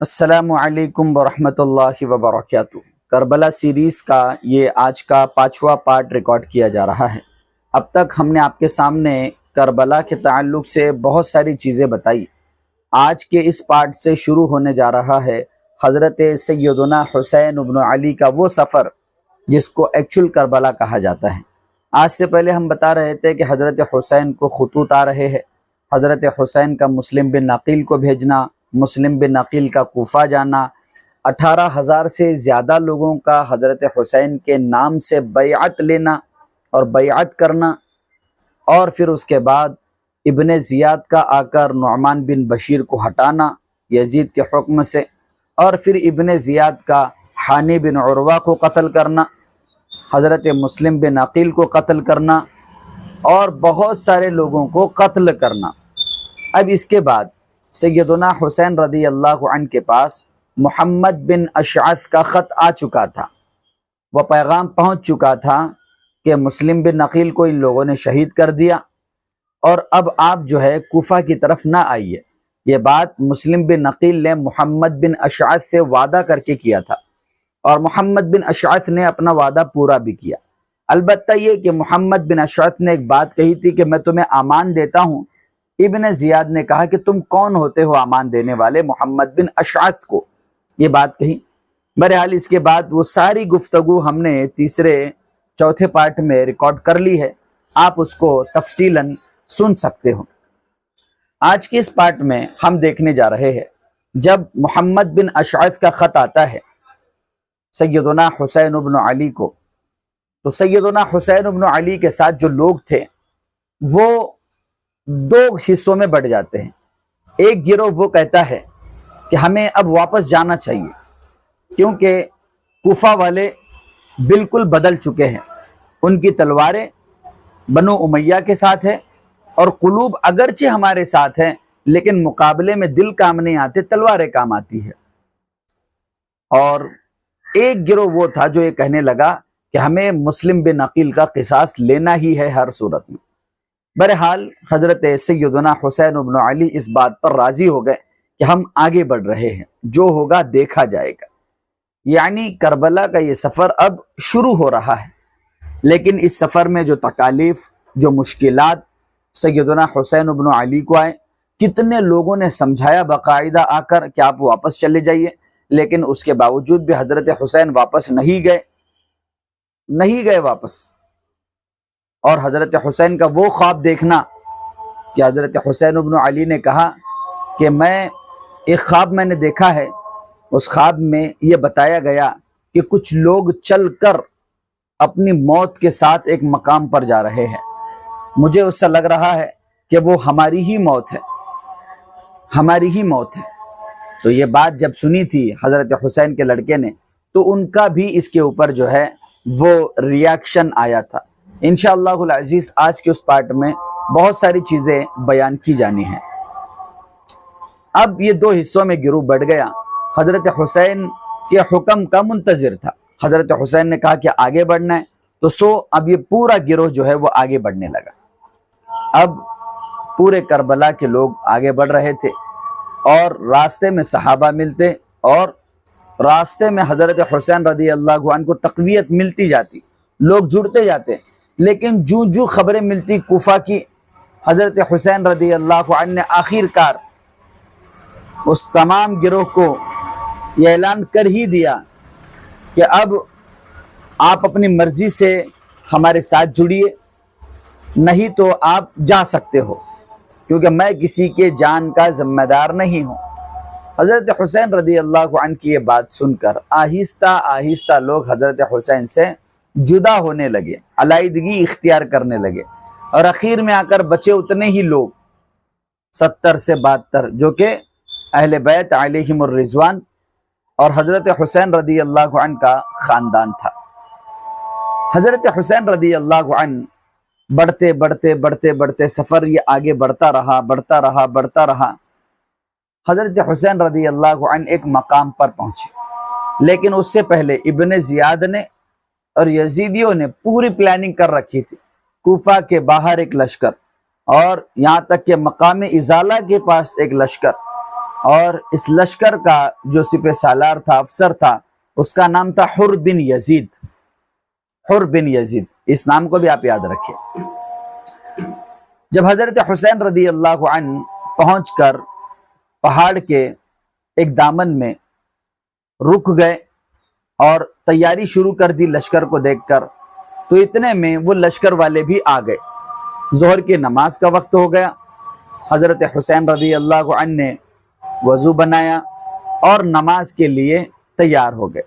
السلام علیکم ورحمۃ اللہ وبرکاتہ۔ کربلا سیریز کا یہ آج کا 5واں پارٹ ریکارڈ کیا جا رہا ہے۔ اب تک ہم نے آپ کے سامنے کربلا کے تعلق سے بہت ساری چیزیں بتائی۔ آج کے اس پارٹ سے شروع ہونے جا رہا ہے حضرت سیدنا حسین ابن علی کا وہ سفر جس کو ایکچول کربلا کہا جاتا ہے۔ آج سے پہلے ہم بتا رہے تھے کہ حضرت حسین کو خطوط آ رہے ہیں، حضرت حسین کا مسلم بن عقیل کو بھیجنا، مسلم بن عقیل کا کوفہ جانا، 18,000 سے زیادہ لوگوں کا حضرت حسین کے نام سے بیعت لینا اور بیعت کرنا، اور پھر اس کے بعد ابن زیاد کا آ کر نعمان بن بشیر کو ہٹانا یزید کے حکم سے، اور پھر ابن زیاد کا حانی بن عروہ کو قتل کرنا، حضرت مسلم بن عقیل کو قتل کرنا، اور بہت سارے لوگوں کو قتل کرنا۔ اب اس کے بعد سیدنا حسین رضی اللہ عنہ کے پاس محمد بن اشعث کا خط آ چکا تھا، وہ پیغام پہنچ چکا تھا کہ مسلم بن عقیل کو ان لوگوں نے شہید کر دیا، اور اب آپ جو ہے کوفہ کی طرف نہ آئیے۔ یہ بات مسلم بن عقیل نے محمد بن اشعث سے وعدہ کر کے کیا تھا، اور محمد بن اشعث نے اپنا وعدہ پورا بھی کیا۔ البتہ یہ کہ محمد بن اشعث نے ایک بات کہی تھی کہ میں تمہیں امان دیتا ہوں۔ ابن زیاد نے کہا کہ تم کون ہوتے ہو امان دینے والے محمد بن اشعث کو، یہ بات کہی۔ بہرحال اس کے بعد وہ ساری گفتگو ہم نے چوتھے پارٹ میں ریکارڈ کر لی ہے، آپ اس کو تفصیلاً سن سکتے ہو۔ آج کے اس پارٹ میں ہم دیکھنے جا رہے ہیں جب محمد بن اشعث کا خط آتا ہے سیدنا حسین ابن علی کو، تو سیدنا حسین ابن علی کے ساتھ جو لوگ تھے وہ دو حصوں میں بٹ جاتے ہیں۔ ایک گروہ وہ کہتا ہے کہ ہمیں اب واپس جانا چاہیے، کیونکہ کوفہ والے بالکل بدل چکے ہیں، ان کی تلواریں بنو امیہ کے ساتھ ہے، اور قلوب اگرچہ ہمارے ساتھ ہیں لیکن مقابلے میں دل کام نہیں آتے، تلواریں کام آتی ہے۔ اور ایک گروہ وہ تھا جو یہ کہنے لگا کہ ہمیں مسلم بن عقیل کا قصاص لینا ہی ہے ہر صورت میں۔ بہرحال حضرت سیدنا حسین ابن علی اس بات پر راضی ہو گئے کہ ہم آگے بڑھ رہے ہیں، جو ہوگا دیکھا جائے گا۔ یعنی کربلا کا یہ سفر اب شروع ہو رہا ہے، لیکن اس سفر میں جو تکالیف، جو مشکلات سیدنا حسین ابن علی کو آئے، کتنے لوگوں نے سمجھایا باقاعدہ آ کر کہ آپ واپس چلے جائیے، لیکن اس کے باوجود بھی حضرت حسین واپس نہیں گئے واپس۔ اور حضرت حسین کا وہ خواب دیکھنا کہ حضرت حسین ابن علی نے کہا کہ ایک خواب میں نے دیکھا ہے، اس خواب میں یہ بتایا گیا کہ کچھ لوگ چل کر اپنی موت کے ساتھ ایک مقام پر جا رہے ہیں، مجھے اس سے لگ رہا ہے کہ وہ ہماری ہی موت ہے۔ تو یہ بات جب سنی تھی حضرت حسین کے لڑکے نے، تو ان کا بھی اس کے اوپر جو ہے وہ ریاکشن آیا تھا۔ انشاءاللہ العزیز آج کے اس پارٹ میں بہت ساری چیزیں بیان کی جانی ہیں۔ اب یہ دو حصوں میں گروہ بڑھ گیا، حضرت حسین کے حکم کا منتظر تھا۔ حضرت حسین نے کہا کہ آگے بڑھنا ہے، تو اب یہ پورا گروہ جو ہے وہ آگے بڑھنے لگا۔ اب پورے کربلا کے لوگ آگے بڑھ رہے تھے، اور راستے میں صحابہ ملتے، اور راستے میں حضرت حسین رضی اللہ عنہ کو تقویت ملتی جاتی، لوگ جڑتے جاتے، لیکن جو خبریں ملتی کوفہ کی، حضرت حسین رضی اللہ عنہ نے آخر کار اس تمام گروہ کو یہ اعلان کر ہی دیا کہ اب آپ اپنی مرضی سے ہمارے ساتھ جڑیے، نہیں تو آپ جا سکتے ہو، کیونکہ میں کسی کے جان کا ذمہ دار نہیں ہوں۔ حضرت حسین رضی اللہ عنہ کی یہ بات سن کر آہستہ آہستہ لوگ حضرت حسین سے جدا ہونے لگے، علیحدگی اختیار کرنے لگے، اور اخیر میں آ کر بچے اتنے ہی لوگ 70 سے 72 جو کہ اہل بیت علیہم الرضوان اور حضرت حسین رضی اللہ عنہ کا خاندان تھا۔ حضرت حسین رضی اللہ عنہ بڑھتے سفر یہ آگے بڑھتا رہا۔ حضرت حسین رضی اللہ عنہ ایک مقام پر پہنچے، لیکن اس سے پہلے ابن زیاد نے اور یزیدیوں نے پوری پلاننگ کر رکھی تھی۔ کوفہ کے باہر ایک لشکر، اور یہاں تک کہ مقام ازالہ کے پاس ایک لشکر، اور اس لشکر کا جو سپہ سالار تھا، افسر تھا، اس کا نام تھا حر بن یزید۔ حر بن یزید، اس نام کو بھی آپ یاد رکھیں۔ جب حضرت حسین رضی اللہ عنہ پہنچ کر پہاڑ کے ایک دامن میں رک گئے اور تیاری شروع کر دی لشکر کو دیکھ کر، تو اتنے میں وہ لشکر والے بھی آ گئے۔ ظہر کی نماز کا وقت ہو گیا۔ حضرت حسین رضی اللہ عنہ نے وضو بنایا اور نماز کے لیے تیار ہو گئے۔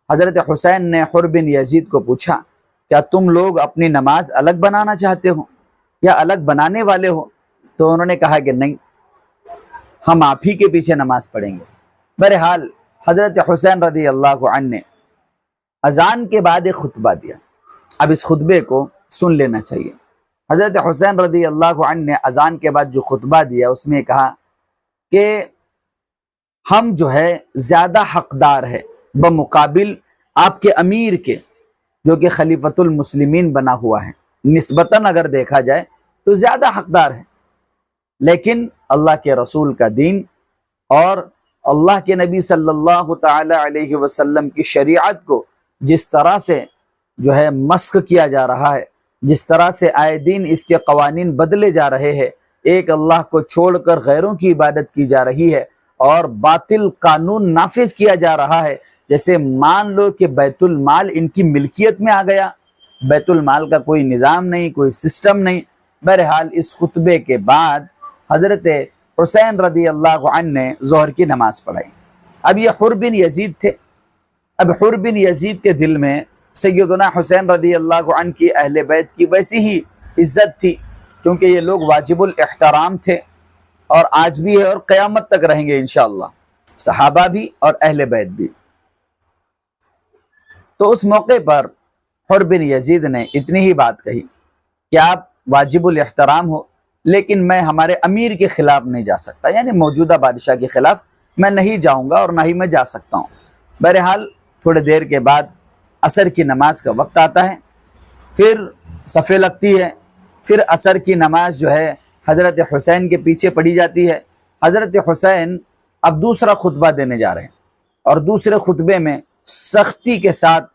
حضرت حسین نے حر بن یزید کو پوچھا، کیا تم لوگ اپنی نماز الگ بنانا چاہتے ہو یا الگ بنانے والے ہو؟ تو انہوں نے کہا کہ نہیں، ہم آپ ہی کے پیچھے نماز پڑھیں گے۔ بہرحال حضرت حسین رضی اللہ عنہ نے اذان کے بعد ایک خطبہ دیا۔ اب اس خطبے کو سن لینا چاہیے۔ حضرت حسین رضی اللہ عنہ نے اذان کے بعد جو خطبہ دیا، اس میں کہا کہ ہم جو ہے زیادہ حقدار ہے بمقابل آپ کے امیر کے، جو کہ خلیفۃ المسلمین بنا ہوا ہے۔ نسبتاً اگر دیکھا جائے تو زیادہ حقدار ہے، لیکن اللہ کے رسول کا دین اور اللہ کے نبی صلی اللہ تعالی علیہ وسلم کی شریعت کو جس طرح سے جو ہے مسخ کیا جا رہا ہے، جس طرح سے آئے دن اس کے قوانین بدلے جا رہے ہیں، ایک اللہ کو چھوڑ کر غیروں کی عبادت کی جا رہی ہے اور باطل قانون نافذ کیا جا رہا ہے، جیسے مان لو کہ بیت المال ان کی ملکیت میں آ گیا، بیت المال کا کوئی نظام نہیں، کوئی سسٹم نہیں۔ بہرحال اس خطبے کے بعد حضرت حسین رضی اللہ عنہ نے ظہر کی نماز پڑھائی۔ اب یہ حر بن یزید تھے۔ اب حر بن یزید کے دل میں سیدنا حسین رضی اللہ عنہ کی اہل بیت کی ویسی ہی عزت تھی، کیونکہ یہ لوگ واجب الاحترام تھے اور آج بھی ہے اور قیامت تک رہیں گے انشاءاللہ، صحابہ بھی اور اہل بیت بھی۔ تو اس موقع پر حر بن یزید نے اتنی ہی بات کہی کہ آپ واجب الاحترام ہو، لیکن میں ہمارے امیر کے خلاف نہیں جا سکتا، یعنی موجودہ بادشاہ کے خلاف میں نہیں جاؤں گا اور نہ ہی میں جا سکتا ہوں۔ بہرحال تھوڑے دیر کے بعد عصر کی نماز کا وقت آتا ہے، پھر صفیں لگتی ہے، پھر عصر کی نماز جو ہے حضرت حسین کے پیچھے پڑھی جاتی ہے۔ حضرت حسین اب دوسرا خطبہ دینے جا رہے ہیں اور دوسرے خطبے میں سختی کے ساتھ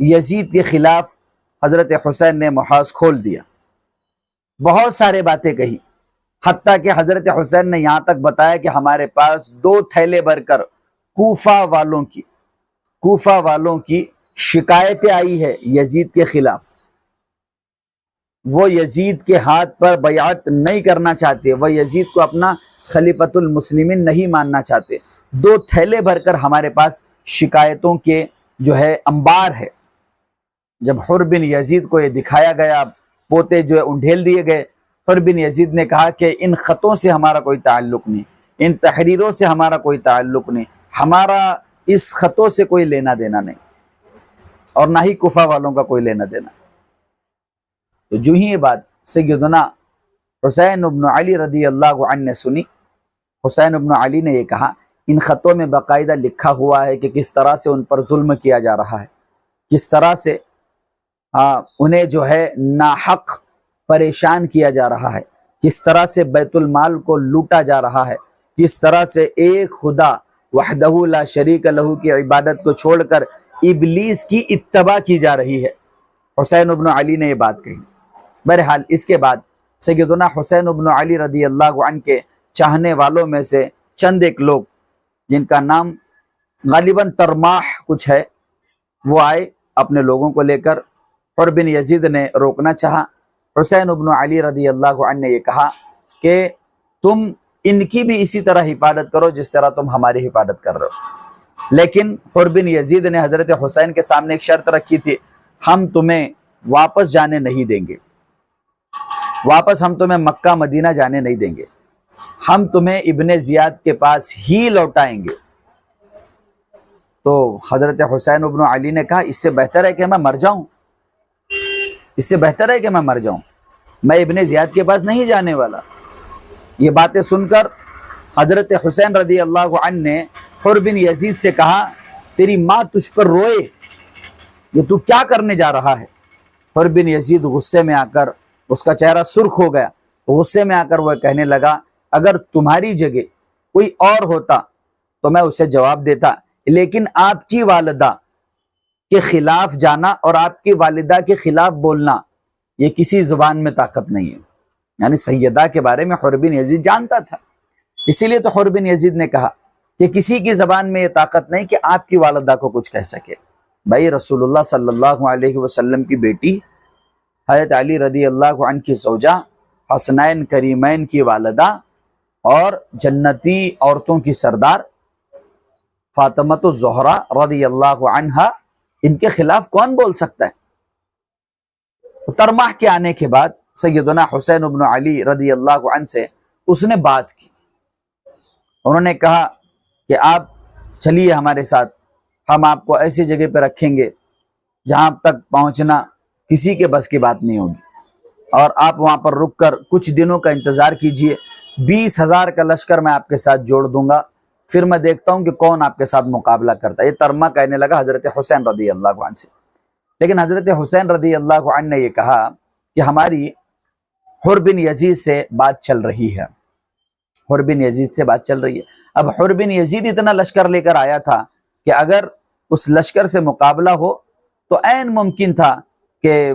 یزید کے خلاف حضرت حسین نے محاذ کھول دیا، بہت سارے باتیں کہی، حتیٰ کہ حضرت حسین نے یہاں تک بتایا کہ ہمارے پاس 2 تھیلے بھر کر کوفہ والوں کی شکایتیں آئی ہے یزید کے خلاف۔ وہ یزید کے ہاتھ پر بیعت نہیں کرنا چاہتے، وہ یزید کو اپنا خلیفۃ المسلمین نہیں ماننا چاہتے۔ 2 تھیلے بھر کر ہمارے پاس شکایتوں کے جو ہے انبار ہے۔ جب حر بن یزید کو یہ دکھایا گیا، پوتے جو ہے انڈھیل دیے گئے، حر بن یزید نے کہا کہ ان خطوں سے ہمارا کوئی تعلق نہیں، ان تحریروں سے ہمارا کوئی تعلق نہیں، ہمارا اس خطوں سے کوئی لینا دینا نہیں، اور نہ ہی کوفہ والوں کا کوئی لینا دینا۔ تو جو ہی یہ بات سیدنا حسین ابن علی رضی اللہ عنہ نے سنی، حسین ابن علی نے یہ کہا، ان خطوں میں باقاعدہ لکھا ہوا ہے کہ کس طرح سے ان پر ظلم کیا جا رہا ہے، کس طرح سے انہیں جو ہے ناحق پریشان کیا جا رہا ہے، کس طرح سے بیت المال کو لوٹا جا رہا ہے، کس طرح سے ایک خدا وحدہ لا شریک لہ کی عبادت کو چھوڑ کر ابلیس کی اتباع کی جا رہی ہے۔ حسین ابن علی نے یہ بات کہی۔ بہرحال اس کے بعد سیدنا حسین ابن علی رضی اللہ عنہ کے چاہنے والوں میں سے چند ایک لوگ، جن کا نام غالباً ترماح کچھ ہے، وہ آئے اپنے لوگوں کو لے کر۔ حر بن یزید نے روکنا چاہا۔ حسین ابن علی رضی اللہ عنہ نے یہ کہا کہ تم ان کی بھی اسی طرح حفاظت کرو جس طرح تم ہماری حفاظت کر رہے ہو۔ لیکن حر بن یزید نے حضرت حسین کے سامنے ایک شرط رکھی تھی، ہم تمہیں واپس جانے نہیں دیں گے، واپس ہم تمہیں مکہ مدینہ جانے نہیں دیں گے، ہم تمہیں ابن زیاد کے پاس ہی لوٹائیں گے۔ تو حضرت حسین ابن علی نے کہا، اس سے بہتر ہے کہ میں مر جاؤں، اس سے بہتر ہے کہ میں مر جاؤں، میں ابن زیاد کے پاس نہیں جانے والا۔ یہ باتیں سن کر حضرت حسین رضی اللہ عنہ نے حر بن یزید سے کہا، تیری ماں تجھ پر روئے، یہ تو کیا کرنے جا رہا ہے؟ حر بن یزید غصے میں آ کر، اس کا چہرہ سرخ ہو گیا، غصے میں آ کر وہ کہنے لگا، اگر تمہاری جگہ کوئی اور ہوتا تو میں اسے جواب دیتا، لیکن آپ کی والدہ کے خلاف جانا اور آپ کی والدہ کے خلاف بولنا یہ کسی زبان میں طاقت نہیں ہے۔ یعنی سیدہ کے بارے میں حر بن یزید جانتا تھا، اسی لیے تو حر بن یزید نے کہا کہ کسی کی زبان میں یہ طاقت نہیں کہ آپ کی والدہ کو کچھ کہہ سکے۔ بھائی رسول اللہ صلی اللہ علیہ وسلم کی بیٹی حضرت علی رضی اللہ عنہ کی زوجہ، حسنین کریمین کی والدہ اور جنتی عورتوں کی سردار فاطمۃ الزہرا رضی اللہ عنہا، ان کے خلاف کون بول سکتا ہے؟ ترماح کے آنے کے بعد سیدنا حسین بن علی رضی اللہ عنہ سے اس نے بات کی، انہوں نے کہا کہ آپ چلیے ہمارے ساتھ، ہم آپ کو ایسی جگہ پہ رکھیں گے جہاں تک پہنچنا کسی کے بس کی بات نہیں ہوگی، اور آپ وہاں پر رک کر کچھ دنوں کا انتظار کیجئے، 20,000 کا لشکر میں آپ کے ساتھ جوڑ دوں گا، پھر میں دیکھتا ہوں کہ کون آپ کے ساتھ مقابلہ کرتا ہے۔ یہ ترما کہنے لگا حضرت حسین رضی اللہ عنہ سے، لیکن حضرت حسین رضی اللہ عنہ نے یہ کہا کہ ہماری حر بن یزید سے بات چل رہی ہے، حر بن یزید سے بات چل رہی ہے۔ اب حر بن یزید اتنا لشکر لے کر آیا تھا کہ اگر اس لشکر سے مقابلہ ہو تو عین ممکن تھا کہ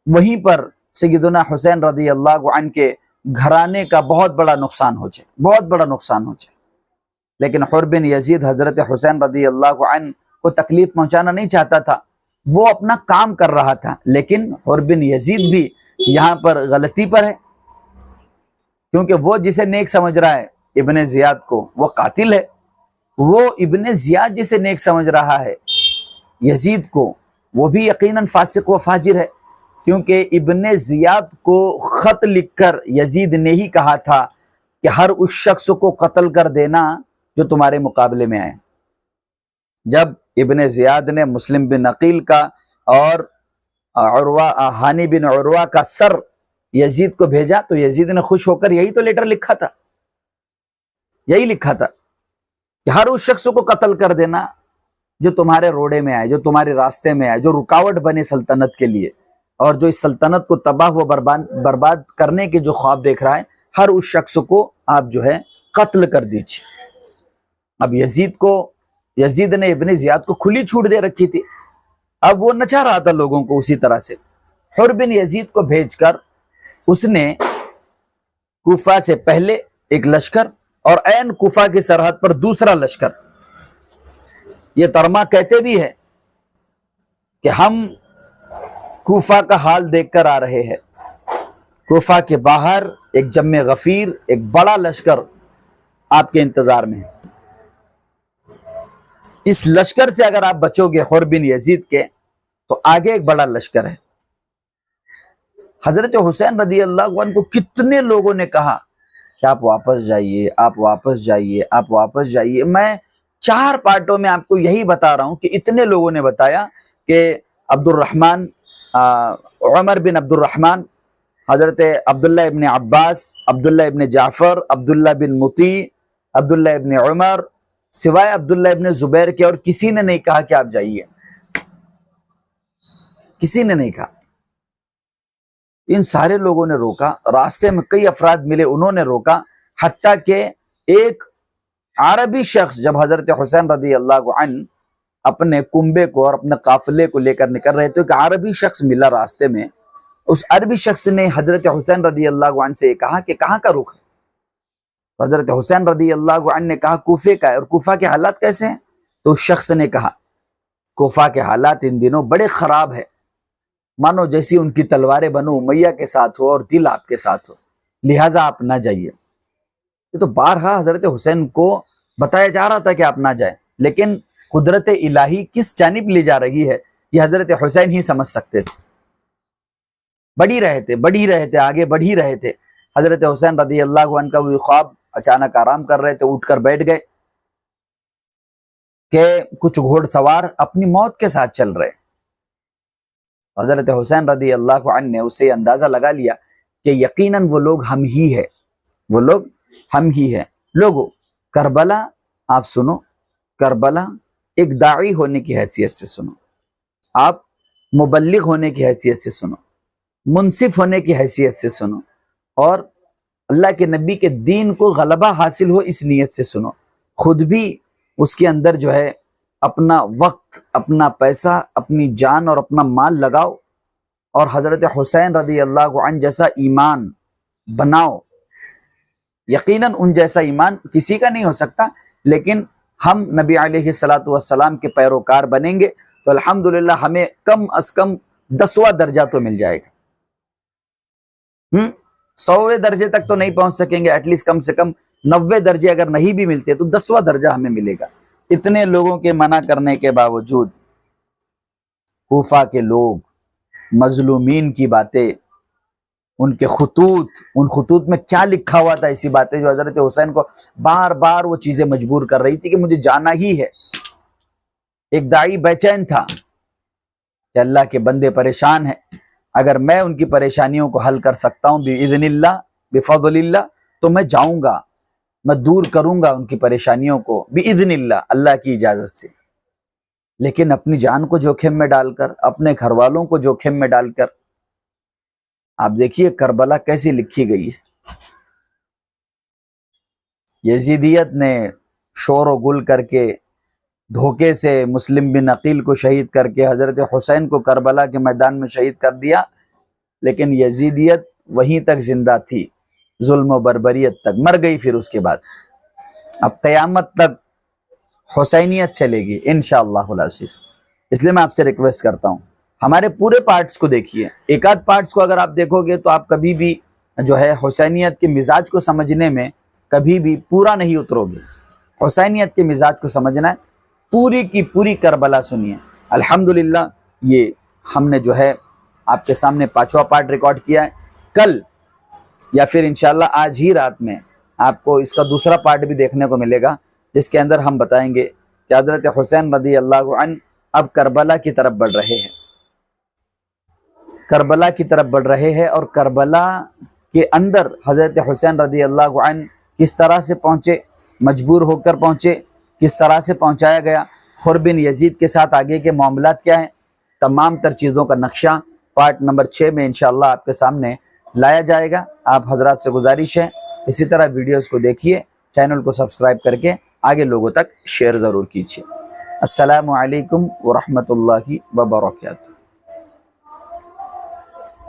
وہیں پر سیدنا حسین رضی اللہ عنہ کے گھرانے کا بہت بڑا نقصان ہو جائے، بہت بڑا نقصان ہو جائے۔ لیکن حر بن یزید حضرت حسین رضی اللہ عنہ کو تکلیف پہنچانا نہیں چاہتا تھا، وہ اپنا کام کر رہا تھا، لیکن حر بن یزید بھی یہاں پر غلطی پر ہے، کیونکہ وہ جسے نیک سمجھ رہا ہے ابن زیاد کو، وہ قاتل ہے۔ وہ ابن زیاد جسے نیک سمجھ رہا ہے یزید کو، وہ بھی یقیناً فاسق و فاجر ہے، کیونکہ ابن زیاد کو خط لکھ کر یزید نے ہی کہا تھا کہ ہر اس شخص کو قتل کر دینا جو تمہارے مقابلے میں آئے۔ جب ابن زیاد نے مسلم بن عقیل کا اور ہانی بن عروہ کا سر یزید کو بھیجا تو یزید نے خوش ہو کر یہی تو لیٹر لکھا تھا، یہی لکھا تھا کہ ہر اس شخص کو قتل کر دینا جو تمہارے روڑے میں آئے، جو تمہارے راستے میں آئے، جو رکاوٹ بنے سلطنت کے لیے، اور جو اس سلطنت کو تباہ و برباد کرنے کے جو خواب دیکھ رہا ہے، ہر اس شخص کو آپ جو ہے قتل کر دیجیے۔ اب یزید نے ابن زیاد کو کھلی چھوٹ دے رکھی تھی، اب وہ نچا رہا تھا لوگوں کو اسی طرح سے۔ حر بن یزید کو بھیج کر اس نے کوفہ سے پہلے ایک لشکر اور عین کوفہ کی سرحد پر دوسرا لشکر، یہ ترما کہتے بھی ہے کہ ہم کوفہ کا حال دیکھ کر آ رہے ہیں، کوفہ کے باہر ایک جم غفیر، ایک بڑا لشکر آپ کے انتظار میں ہے۔ اس لشکر سے اگر آپ بچو گے حر بن یزید کے تو آگے ایک بڑا لشکر ہے۔ حضرت حسین رضی اللہ عنہ کو کتنے لوگوں نے کہا کہ آپ واپس جائیے، آپ واپس جائیے، آپ واپس جائیے۔ میں 4 پارٹوں میں آپ کو یہی بتا رہا ہوں کہ اتنے لوگوں نے بتایا کہ عمر بن عبد الرحمن، حضرت عبداللہ ابن عباس، عبداللہ ابن جعفر، عبداللہ بن مطیع، عبداللہ ابن عمر، سوائے عبداللہ ابن زبیر کے اور کسی نے نہیں کہا کہ آپ جائیے، کسی نے نہیں کہا۔ ان سارے لوگوں نے روکا، راستے میں کئی افراد ملے، انہوں نے روکا، حتیٰ کہ ایک عربی شخص جب حضرت حسین رضی اللہ عنہ اپنے کنبے کو اور اپنے قافلے کو لے کر نکل رہے تھے، ایک عربی شخص ملا راستے میں، اس عربی شخص نے حضرت حسین رضی اللہ عنہ سے یہ کہا کہ کہاں کا رخ ہے؟ حضرت حسین رضی اللہ عنہ نے کہا کوفے کا ہے، اور کوفہ کے حالات کیسے ہیں؟ تو اس شخص نے کہا کوفہ کے حالات ان دنوں بڑے خراب ہے، مانو جیسی ان کی تلواریں بنو امیہ کے ساتھ ہو اور دل آپ کے ساتھ ہو، لہٰذا آپ نہ جائیے۔ یہ تو بارہا حضرت حسین کو بتایا جا رہا تھا کہ آپ نہ جائیں، لیکن قدرت الہی کس جانب لے جا رہی ہے یہ حضرت حسین ہی سمجھ سکتے تھے۔ بڑھ ہی رہے تھے، آگے بڑھ ہی رہے تھے۔ حضرت حسین رضی اللہ عنہ کا وہ خواب، اچانک آرام کر رہے تھے، اٹھ کر بیٹھ گئے کہ کچھ گھوڑ سوار اپنی موت کے ساتھ چل رہے۔ حضرت حسین رضی اللہ عنہ نے اسے اندازہ لگا لیا کہ یقیناً وہ لوگ ہم ہی ہے، وہ لوگ ہم ہی ہے۔ لوگو کربلا آپ سنو، کربلا ایک داعی ہونے کی حیثیت سے سنو، آپ مبلغ ہونے کی حیثیت سے سنو، منصف ہونے کی حیثیت سے سنو، اور اللہ کے نبی کے دین کو غلبہ حاصل ہو اس نیت سے سنو۔ خود بھی اس کے اندر جو ہے اپنا وقت، اپنا پیسہ، اپنی جان اور اپنا مال لگاؤ اور حضرت حسین رضی اللہ عنہ جیسا ایمان بناؤ۔ یقیناً ان جیسا ایمان کسی کا نہیں ہو سکتا، لیکن ہم نبی علیہ الصلوۃ والسلام کے پیروکار بنیں گے تو الحمدللہ ہمیں کم از کم 10واں درجہ تو مل جائے گا۔ 100ویں درجے تک تو نہیں پہنچ سکیں گے، ایٹ لیسٹ کم سے کم 90 درجے اگر نہیں بھی ملتے تو 10واں درجہ ہمیں ملے گا۔ اتنے لوگوں کے منع کرنے کے باوجود کوفہ کے لوگ، مظلومین کی باتیں، ان کے ان خطوط میں کیا لکھا ہوا تھا، ایسی باتیں جو حضرت حسین کو بار بار وہ چیزیں مجبور کر رہی تھی کہ مجھے جانا ہی ہے۔ ایک داعی بے چین تھا کہ اللہ کے بندے پریشان ہیں، اگر میں ان کی پریشانیوں کو حل کر سکتا ہوں بإذن اللہ، بفضل اللہ، تو میں جاؤں گا، میں دور کروں گا ان کی پریشانیوں کو بإذن اللہ، اللہ کی اجازت سے۔ لیکن اپنی جان کو جوخم میں ڈال کر، اپنے گھر والوں کو جوخم میں ڈال کر، آپ دیکھیے کربلا کیسی لکھی گئی ہے۔ یزیدیت نے شور و گل کر کے، دھوکے سے مسلم بن عقیل کو شہید کر کے حضرت حسین کو کربلا کے میدان میں شہید کر دیا، لیکن یزیدیت وہیں تک زندہ تھی، ظلم و بربریت تک، مر گئی پھر اس کے بعد۔ اب قیامت تک حسینیت چلے گی انشاءاللہ العزیز۔ اس لیے میں آپ سے ریکویسٹ کرتا ہوں ہمارے پورے پارٹس کو دیکھیے، ایک آدھ پارٹس کو اگر آپ دیکھو گے تو آپ کبھی بھی جو ہے حسینیت کے مزاج کو سمجھنے میں کبھی بھی پورا نہیں اترو گے۔ حسینیت کے مزاج کو سمجھنا ہے، پوری کی پوری کربلا سنیے۔ الحمدللہ یہ ہم نے جو ہے آپ کے سامنے 5واں پارٹ ریکارڈ کیا ہے۔ کل یا پھر انشاءاللہ آج ہی رات میں آپ کو اس کا دوسرا پارٹ بھی دیکھنے کو ملے گا، جس کے اندر ہم بتائیں گے کہ حضرت حسین رضی اللہ عنہ اب کربلا کی طرف بڑھ رہے ہیں، کربلا کی طرف بڑھ رہے ہیں، اور کربلا کے اندر حضرت حسین رضی اللہ عنہ کس طرح سے پہنچے، مجبور ہو کر پہنچے، کس طرح سے پہنچایا گیا، حر بن یزید کے ساتھ آگے کے معاملات کیا ہیں، تمام تر چیزوں کا نقشہ پارٹ نمبر 6 میں انشاءاللہ آپ کے سامنے لایا جائے گا۔ آپ حضرات سے گزارش ہے اسی طرح ویڈیوز کو دیکھیے، چینل کو سبسکرائب کر کے آگے لوگوں تک شیئر ضرور کیجیے۔ السلام علیکم ورحمۃ اللہ وبرکاتہ۔